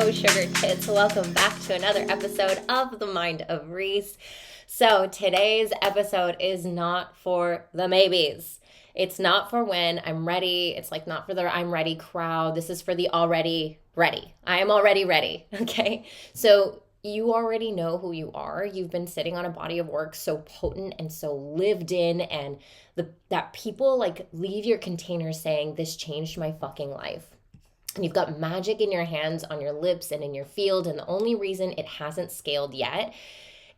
Hello, sugar tits. Welcome back to another episode of The Mind of Reese. So today's episode is not for the maybes. It's not for when I'm ready. It's like not for the I'm ready crowd. This is for the already ready. I am already ready. Okay. So you already know who you are. You've been sitting on a body of work so potent and so lived in, and that people like leave your container saying, "This changed my fucking life." And you've got magic in your hands, on your lips, and in your field. And the only reason it hasn't scaled yet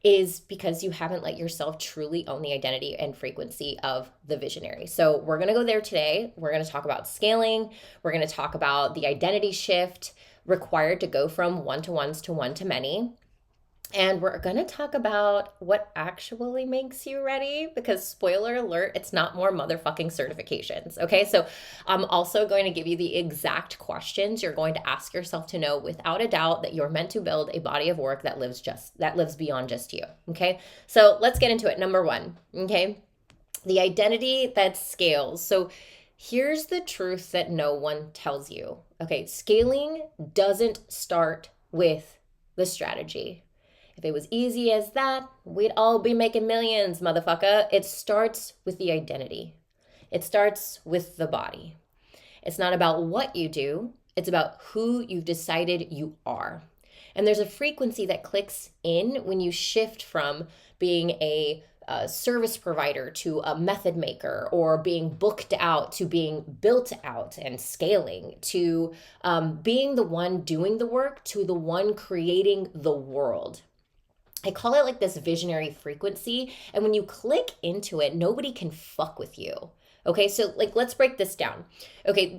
is because you haven't let yourself truly own the identity and frequency of the visionary. So we're going to go there today. We're going to talk about scaling. We're going to talk about the identity shift required to go from one-to-ones to one-to-many. And we're going to talk about what actually makes you ready, because spoiler alert, it's not more motherfucking certifications. Okay. So I'm also going to give you the exact questions you're going to ask yourself to know without a doubt that you're meant to build a body of work that lives beyond just you. Okay. So let's get into it. Number one. Okay. The identity that scales. So here's the truth that no one tells you. Okay. Scaling doesn't start with the strategy. If it was easy as that, we'd all be making millions, motherfucker. It starts with the identity. It starts with the body. It's not about what you do. It's about who you've decided you are. And there's a frequency that clicks in when you shift from being a service provider to a method maker, or being booked out to being built out and scaling, to being the one doing the work to the one creating the world. I call it like this visionary frequency. And when you click into it, nobody can fuck with you. Okay, so like let's break this down. Okay,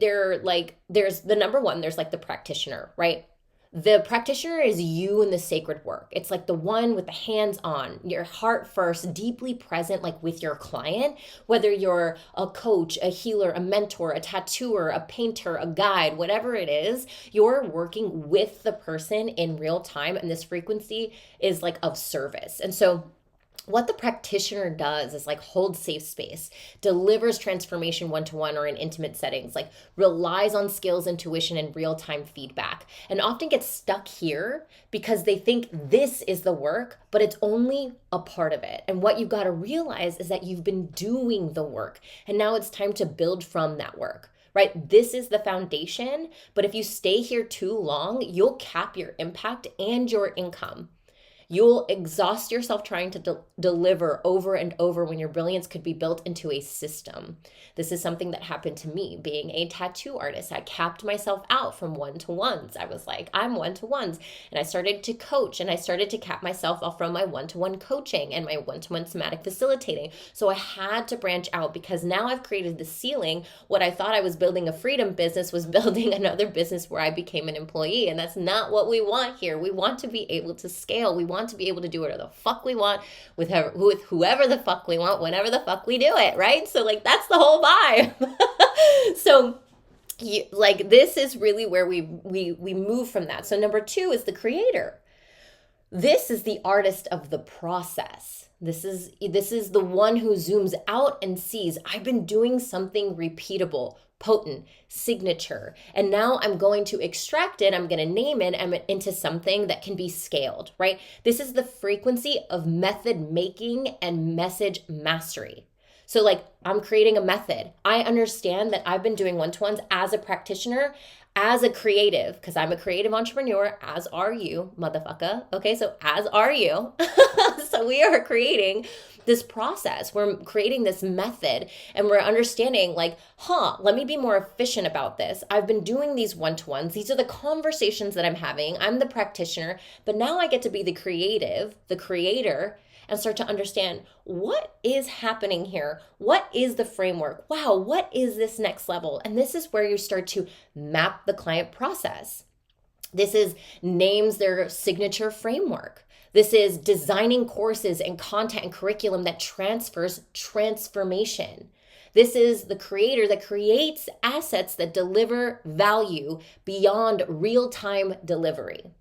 there's the number one, there's like the practitioner, right? The practitioner is you in the sacred work. It's like the one with the hands on, your heart first, deeply present, like with your client, whether you're a coach, a healer, a mentor, a tattooer, a painter, a guide, whatever it is, you're working with the person in real time. And this frequency is like of service. And so what the practitioner does is like hold safe space, delivers transformation one-to-one or in intimate settings, like relies on skills, intuition, and real-time feedback, and often gets stuck here because they think this is the work, but it's only a part of it. And what you've got to realize is that you've been doing the work, and now it's time to build from that work. Right? This is the foundation, but if you stay here too long, you'll cap your impact and your income. You'll exhaust yourself trying to deliver over and over when your brilliance could be built into a system. This is something that happened to me being a tattoo artist. I capped myself out from one-to-ones. I was like, I'm one-to-ones. And I started to coach, and I started to cap myself off from my one-to-one coaching and my one-to-one somatic facilitating. So I had to branch out, because now I've created the ceiling. What I thought I was building a freedom business was building another business where I became an employee. And that's not what we want here. We want to be able to scale. We want to be able to do whatever the fuck we want with whoever the fuck we want, whenever the fuck we do it, right? So like that's the whole vibe. So this is really where we move from that. So number two is the creator. This is the artist of the process. This is the one who zooms out and sees, I've been doing something repeatable, potent, signature, and now I'm going to extract it, I'm going to name it into something that can be scaled, right? This is the frequency of method making and message mastery. So like I'm creating a method. I understand that I've been doing one-to-ones as a practitioner, as a creative, because I'm a creative entrepreneur, as are you, motherfucker. Okay, so as are you. So we are creating this process. We're creating this method, and we're understanding like, let me be more efficient about this. I've been doing these one-to-ones. These are the conversations that I'm having. I'm the practitioner, but now I get to be the creative, the creator, and start to understand what is happening here. What is the framework? Wow, what is this next level? And this is where you start to map the client process. This is names their signature framework. This is designing courses and content and curriculum that transfers transformation. This is the creator that creates assets that deliver value beyond real-time delivery.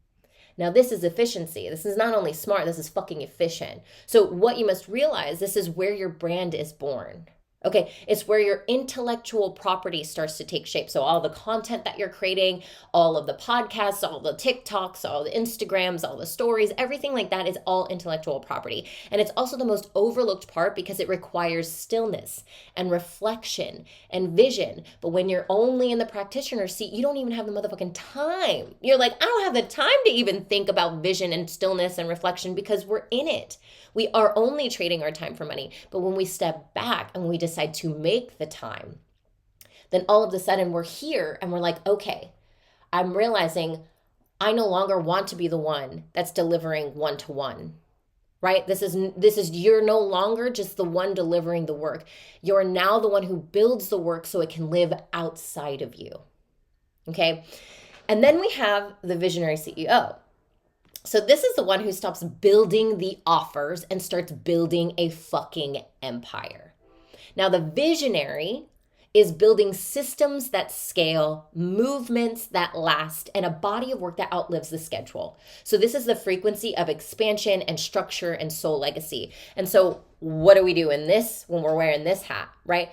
Now, this is efficiency. This is not only smart, this is fucking efficient. So what you must realize, this is where your brand is born. Okay, it's where your intellectual property starts to take shape. So, all the content that you're creating, all of the podcasts, all the TikToks, all the Instagrams, all the stories, everything like that is all intellectual property. And it's also the most overlooked part because it requires stillness and reflection and vision. But when you're only in the practitioner seat, you don't even have the motherfucking time. You're like, I don't have the time to even think about vision and stillness and reflection because we're in it. We are only trading our time for money. But when we step back and we decide to make the time, then all of a sudden we're here and we're like, okay, I'm realizing I no longer want to be the one that's delivering one to one. Right? This is you're no longer just the one delivering the work. You're now the one who builds the work so it can live outside of you. Okay? And then we have the visionary CEO. So this is the one who stops building the offers and starts building a fucking empire. Now, the visionary is building systems that scale, movements that last, and a body of work that outlives the schedule. So this is the frequency of expansion and structure and soul legacy. And so what do we do in this when we're wearing this hat, right?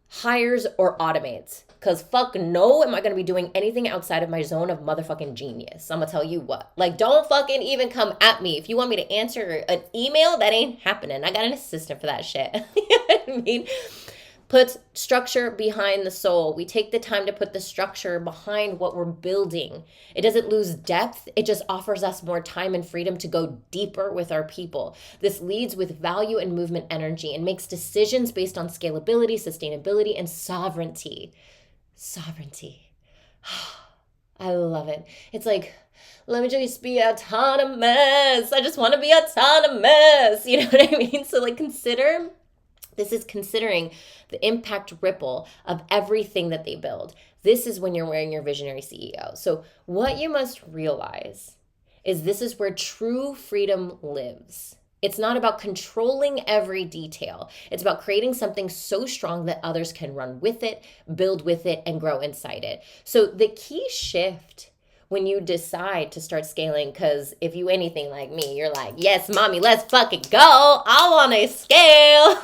Hires or automates. Because fuck no, am I going to be doing anything outside of my zone of motherfucking genius. I'm going to tell you what. Like, don't fucking even come at me. If you want me to answer an email, that ain't happening. I got an assistant for that shit. You know what I mean? Put structure behind the soul. We take the time to put the structure behind what we're building. It doesn't lose depth. It just offers us more time and freedom to go deeper with our people. This leads with value and movement energy and makes decisions based on scalability, sustainability, and sovereignty. Sovereignty. I love it. It's like, let me just be autonomous. I just want to be autonomous. You know what I mean? So like this is considering the impact ripple of everything that they build. This is when you're wearing your visionary CEO. So what you must realize is this is where true freedom lives. It's not about controlling every detail. It's about creating something so strong that others can run with it, build with it, and grow inside it. So the key shift when you decide to start scaling, because if you anything like me, you're like, yes, mommy, let's fucking go. I want to scale.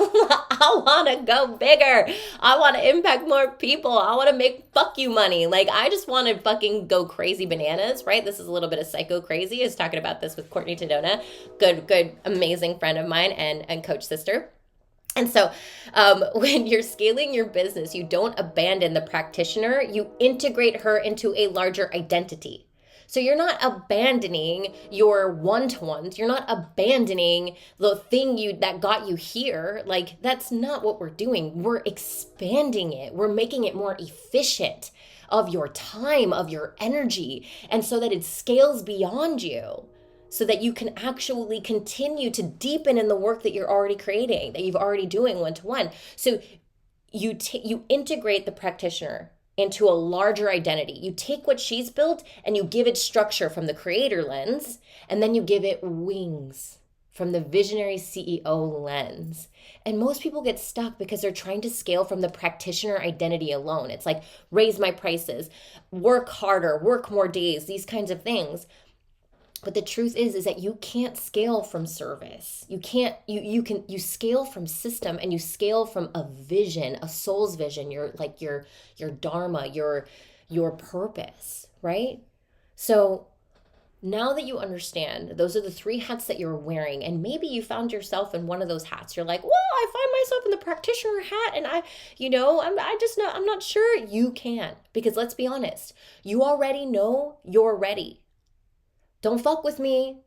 I want to go bigger. I want to impact more people. I want to make fuck you money. Like, I just want to fucking go crazy bananas, right? This is a little bit of psycho crazy. I was talking about this with Courtney Tadona, good, amazing friend of mine and coach sister. And so when you're scaling your business, you don't abandon the practitioner, you integrate her into a larger identity. So you're not abandoning your one-to-ones. You're not abandoning the thing that got you here. Like, that's not what we're doing. We're expanding it. We're making it more efficient of your time, of your energy, and so that it scales beyond you, so that you can actually continue to deepen in the work that you're already creating, that you've already doing one-to-one. So you integrate the practitioner into a larger identity. You take what she's built and you give it structure from the creator lens, and then you give it wings from the visionary CEO lens. And most people get stuck because they're trying to scale from the practitioner identity alone. It's like, raise my prices, work harder, work more days, these kinds of things. But the truth is that you can't scale from service. You scale from system, and you scale from a vision, a soul's vision, your dharma, your purpose, right? So now that you understand, those are the 3 hats that you're wearing, and maybe you found yourself in one of those hats. You're like, well, I find myself in the practitioner hat, and I'm not sure. You can, because let's be honest, you already know you're ready. Don't fuck with me.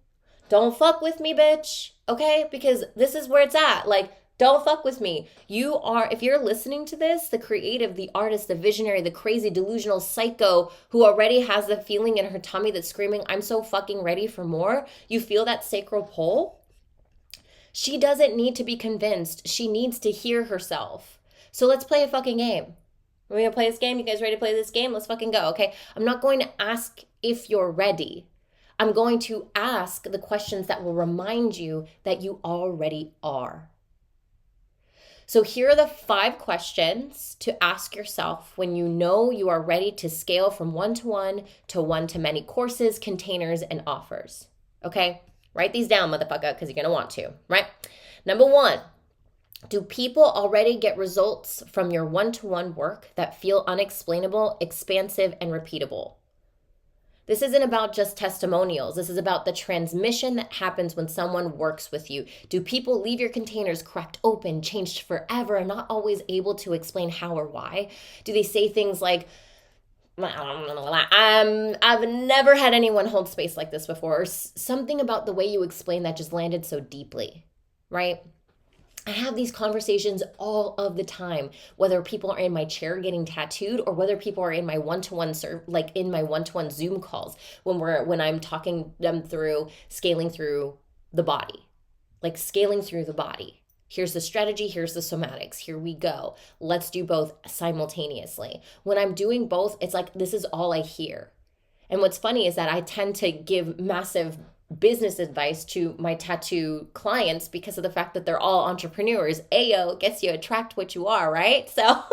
Don't fuck with me, bitch. Okay? Because this is where it's at. Like, don't fuck with me. You are, if you're listening to this, the creative, the artist, the visionary, the crazy, delusional psycho who already has the feeling in her tummy that's screaming, I'm so fucking ready for more. You feel that sacral pull? She doesn't need to be convinced. She needs to hear herself. So let's play a fucking game. We're going to play this game. You guys ready to play this game? Let's fucking go, okay? I'm not going to ask if you're ready. I'm going to ask the questions that will remind you that you already are. So here are the 5 questions to ask yourself when you know you are ready to scale from one-to-one to one-to-many courses, containers, and offers. Okay? Write these down, motherfucker, because you're going to want to, right? Number 1, Do people already get results from your one-to-one work that feel unexplainable, expansive, and repeatable? This isn't about just testimonials. This is about the transmission that happens when someone works with you. Do people leave your containers cracked open, changed forever, and not always able to explain how or why? Do they say things like, I've never had anyone hold space like this before, or something about the way you explain that just landed so deeply, right? I have these conversations all of the time, whether people are in my chair getting tattooed or whether people are in my one-to-one in my one-to-one Zoom calls when I'm talking them through scaling through the body. Like scaling through the body. Here's the strategy, here's the somatics. Here we go. Let's do both simultaneously. When I'm doing both, it's like this is all I hear. And what's funny is that I tend to give massive business advice to my tattoo clients because of the fact that they're all entrepreneurs. Ayo, guess you attract what you are, right? So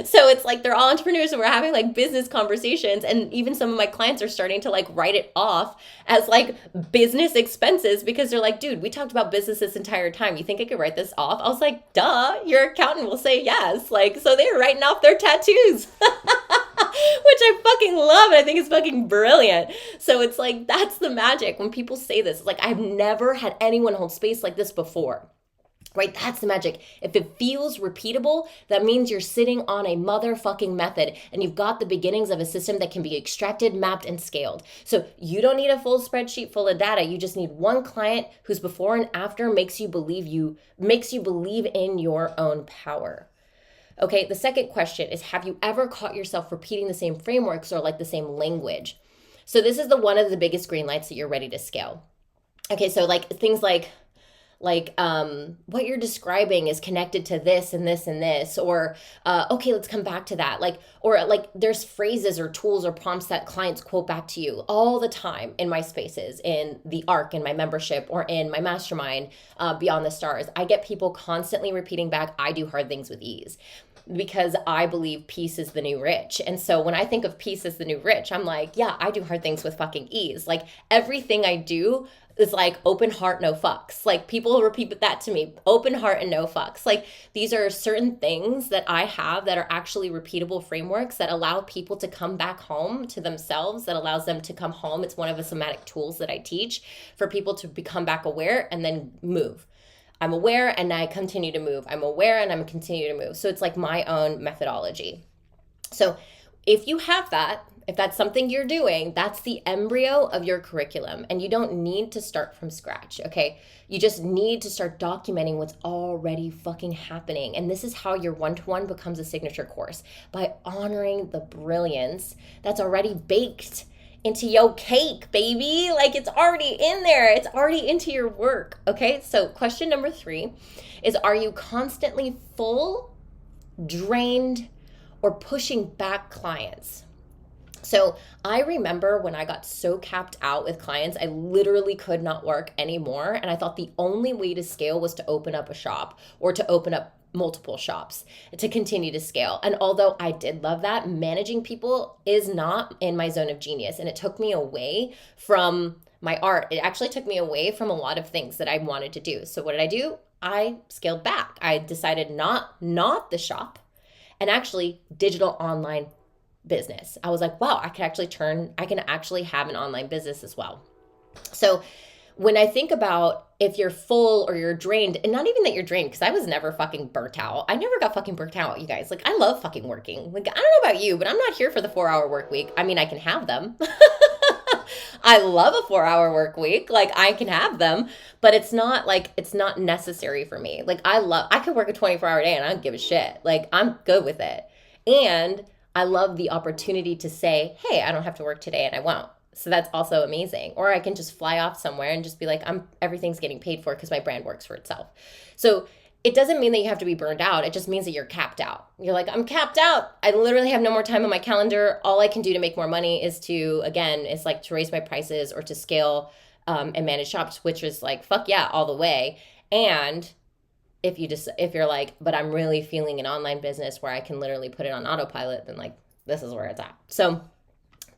so it's like they're all entrepreneurs and we're having like business conversations, and even some of my clients are starting to like write it off as like business expenses because they're like, dude, we talked about business this entire time. You think I could write this off? I was like, duh, your accountant will say yes. Like, so they're writing off their tattoos. Which I fucking love. I think it's fucking brilliant. So it's like, that's the magic. When people say this, it's like, I've never had anyone hold space like this before. Right? That's the magic. If it feels repeatable, that means you're sitting on a motherfucking method and you've got the beginnings of a system that can be extracted, mapped, and scaled. So you don't need a full spreadsheet full of data. You just need one client whose before and after makes you believe in your own power. Okay, the second question is, have you ever caught yourself repeating the same frameworks or like the same language? So this is one of the biggest green lights that you're ready to scale. Okay, so like things like what you're describing is connected to this and this and this, or okay, let's come back to that. Or there's phrases or tools or prompts that clients quote back to you all the time in my spaces, in the ARC, in my membership, or in my mastermind, Beyond the Stars. I get people constantly repeating back, I do hard things with ease. Because I believe peace is the new rich. And so when I think of peace as the new rich, I'm like, yeah, I do hard things with fucking ease. Like everything I do is like open heart, no fucks. Like people repeat that to me, open heart and no fucks. Like these are certain things that I have that are actually repeatable frameworks that allow people to come back home to themselves, that allows them to come home. It's one of the somatic tools that I teach for people to become back aware and then move. I'm aware and I continue to move. I'm aware and I'm continue to move. So it's like my own methodology. So if you have that, if that's something you're doing, that's the embryo of your curriculum. And you don't need to start from scratch, okay? You just need to start documenting what's already fucking happening. And this is how your one-to-one becomes a signature course, by honoring the brilliance that's already baked into your cake, baby. Like it's already in there. It's already into your work. Okay. So question number 3 is, are you constantly full, drained, or pushing back clients? So I remember when I got so capped out with clients, I literally could not work anymore. And I thought the only way to scale was to open up a shop or to open up multiple shops to continue to scale. And although I did love that, managing people is not in my zone of genius. And it took me away from my art. It actually took me away from a lot of things that I wanted to do. So what did I do? I scaled back. I decided not the shop, and actually digital online business. I was like, wow, I can actually have an online business as well. So when I think about if you're full or you're drained, and not even that you're drained, because I was never fucking burnt out. I never got fucking burnt out, you guys. Like, I love fucking working. Like, I don't know about you, but I'm not here for the 4-hour work week. I mean, I can have them. I love a 4-hour work week. Like, I can have them, but it's not necessary for me. Like, I could work a 24-hour day and I don't give a shit. Like, I'm good with it. And I love the opportunity to say, hey, I don't have to work today and I won't. So that's also amazing. Or I can just fly off somewhere and just be like, everything's getting paid for because my brand works for itself. So it doesn't mean that you have to be burned out. It just means that you're capped out. You're like, I'm capped out. I literally have no more time on my calendar. All I can do to make more money is to raise my prices or to scale and manage shops, which is like, fuck yeah, all the way. And if you're like, but I'm really feeling an online business where I can literally put it on autopilot, then like, this is where it's at. So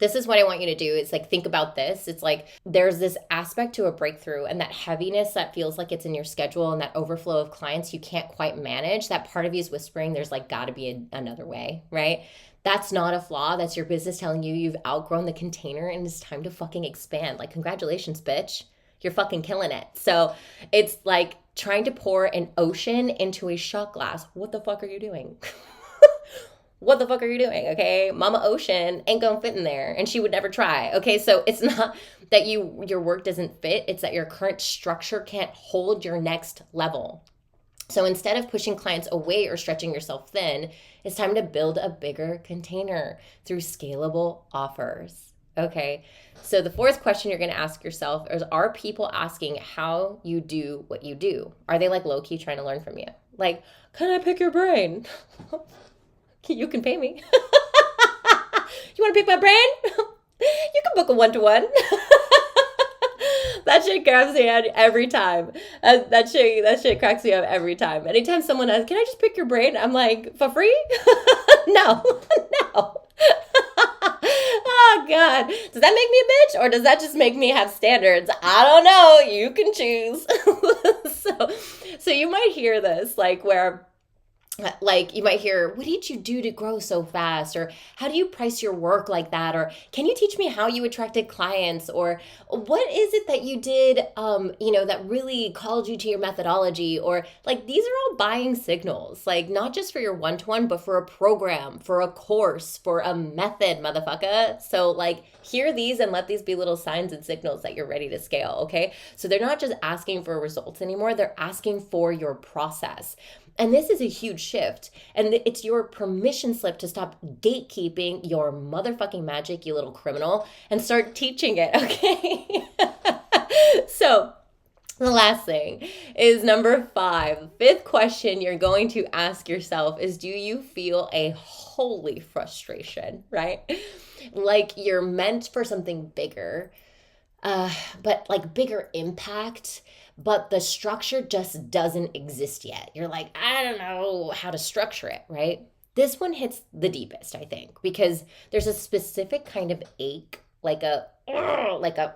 this is what I want you to do. It's like, think about this. It's like there's this aspect to a breakthrough, and that heaviness that feels like it's in your schedule and that overflow of clients you can't quite manage. That part of you is whispering, there's like got to be another way, right? That's not a flaw. That's your business telling you you've outgrown the container and it's time to fucking expand. Like, congratulations, bitch. You're fucking killing it. So it's like trying to pour an ocean into a shot glass. What the fuck are you doing? What the fuck are you doing? Okay. Mama Ocean ain't gonna fit in there, and she would never try. Okay. So it's not that your work doesn't fit. It's that your current structure can't hold your next level. So instead of pushing clients away or stretching yourself thin, it's time to build a bigger container through scalable offers. Okay. So the fourth question you're going to ask yourself is, are people asking how you do what you do? Are they like low key trying to learn from you? Like, can I pick your brain? You can pay me. You want to pick my brain? You can book a 1-to-1. That shit cracks me up every time. That shit cracks me up every time. Anytime someone asks, can I just pick your brain? I'm like, for free? No. No. Oh, God. Does that make me a bitch? Or does that just make me have standards? I don't know. You can choose. So you might hear this, like, where... like you might hear, what did you do to grow so fast? Or how do you price your work like that? Or can you teach me how you attracted clients? Or what is it that you did, that really called you to your methodology? Or like, these are all buying signals, like not just for your 1-to-1, but for a program, for a course, for a method, motherfucker. So like, hear these and let these be little signs and signals that you're ready to scale. Okay. So they're not just asking for results anymore. They're asking for your process. And this is a huge shift. And it's your permission slip to stop gatekeeping your motherfucking magic, you little criminal, and start teaching it, okay? So the last thing is number 5. Fifth question you're going to ask yourself is, do you feel a holy frustration, right? Like you're meant for something bigger, but like bigger impact, but the structure just doesn't exist yet. You're like, I don't know how to structure it, right? This one hits the deepest, I think, because there's a specific kind of ache, like a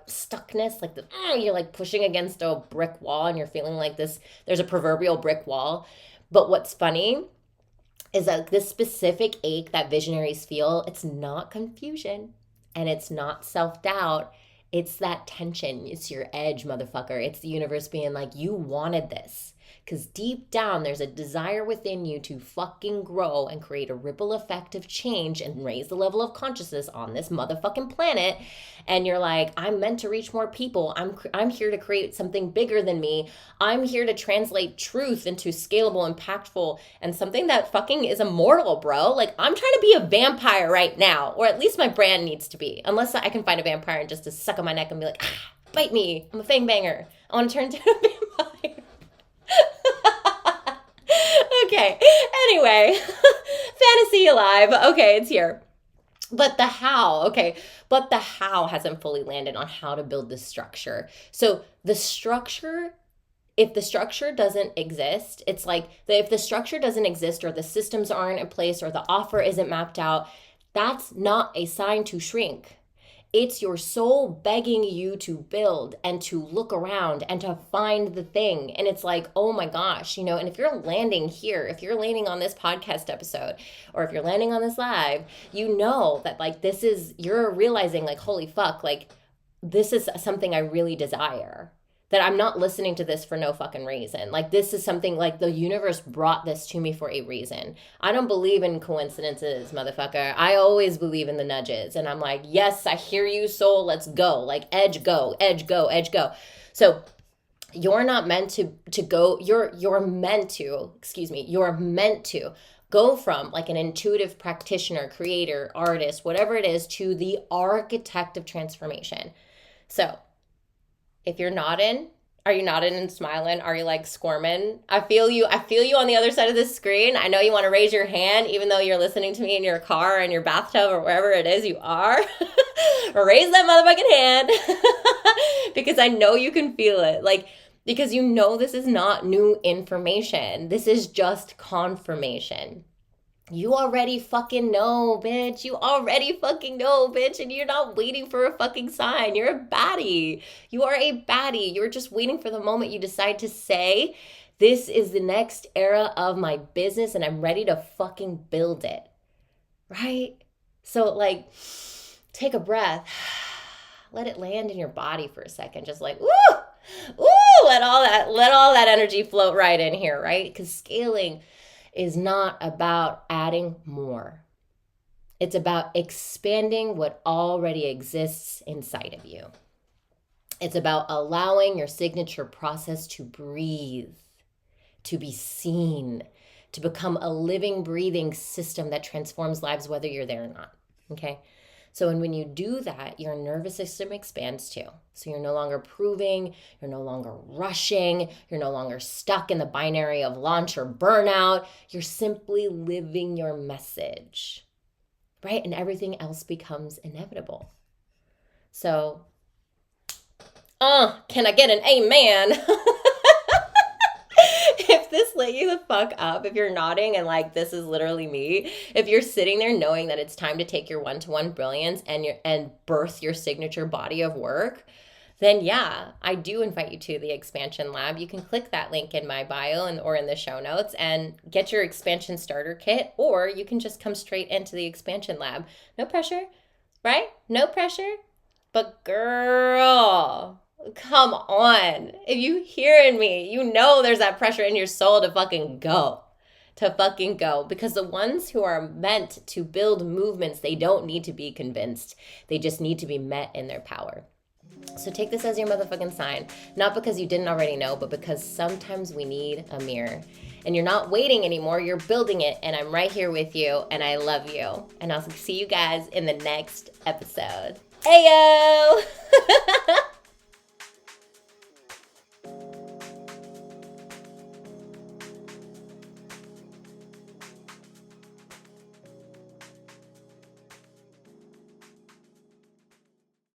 stuckness, like you're like pushing against a brick wall and you're feeling like this, there's a proverbial brick wall. But what's funny is that this specific ache that visionaries feel, it's not confusion and it's not self-doubt. It's that tension. It's your edge, motherfucker. It's the universe being like, you wanted this. Because deep down, there's a desire within you to fucking grow and create a ripple effect of change and raise the level of consciousness on this motherfucking planet. And you're like, I'm meant to reach more people. I'm here to create something bigger than me. I'm here to translate truth into scalable, impactful, and something that fucking is immortal, bro. Like, I'm trying to be a vampire right now, or at least my brand needs to be. Unless I can find a vampire and just to suck on my neck and be like, bite me. I'm a fang banger. I want to turn into a vampire. Okay, anyway, fantasy alive. Okay, it's here. But the how hasn't fully landed on how to build the structure. So the structure, if the structure doesn't exist, it's like if the structure doesn't exist or the systems aren't in place or the offer isn't mapped out, that's not a sign to shrink. It's your soul begging you to build and to look around and to find the thing. And it's like, oh my gosh, and if you're landing here, if you're landing on this podcast episode, or if you're landing on this live, that like you're realizing like, holy fuck, like this is something I really desire. That I'm not listening to this for no fucking reason. Like this is something like the universe brought this to me for a reason. I don't believe in coincidences, motherfucker. I always believe in the nudges. And I'm like, yes, I hear you, soul. Let's go. Like edge, go, edge, go, edge, go. So you're not meant to go. You're meant to go from like an intuitive practitioner, creator, artist, whatever it is, to the architect of transformation. So if you're nodding, are you nodding and smiling? Are you like squirming? I feel you on the other side of the screen. I know you want to raise your hand, even though you're listening to me in your car, in your bathtub, or wherever it is you are. Raise that motherfucking hand because I know you can feel it. Like, because this is not new information. This is just confirmation. You already fucking know, bitch. You already fucking know, bitch. And you're not waiting for a fucking sign. You're a baddie. You are a baddie. You're just waiting for the moment you decide to say, this is the next era of my business and I'm ready to fucking build it. Right? So, like, take a breath. Let it land in your body for a second. Just like, woo! Ooh, let all that energy float right in here, right? Because scaling is not about adding more. It's about expanding what already exists inside of you. It's about allowing your signature process to breathe, to be seen, to become a living, breathing system that transforms lives whether you're there or not. Okay? So, and when you do that, your nervous system expands too. So you're no longer proving, you're no longer rushing, you're no longer stuck in the binary of launch or burnout. You're simply living your message, right? And everything else becomes inevitable. So, can I get an amen? If this lit you the fuck up, if you're nodding and like this is literally me, if you're sitting there knowing that it's time to take your one-to-one brilliance and birth your signature body of work, then yeah, I do invite you to the expansion lab. You can click that link in my bio or in the show notes and get your expansion starter kit, or you can just come straight into the expansion lab. No pressure, right? No pressure. But girl, come on. If you hearing me, you know there's that pressure in your soul to fucking go. To fucking go. Because the ones who are meant to build movements, they don't need to be convinced. They just need to be met in their power. So take this as your motherfucking sign. Not because you didn't already know, but because sometimes we need a mirror. And you're not waiting anymore, you're building it. And I'm right here with you, and I love you. And I'll see you guys in the next episode. Ayo!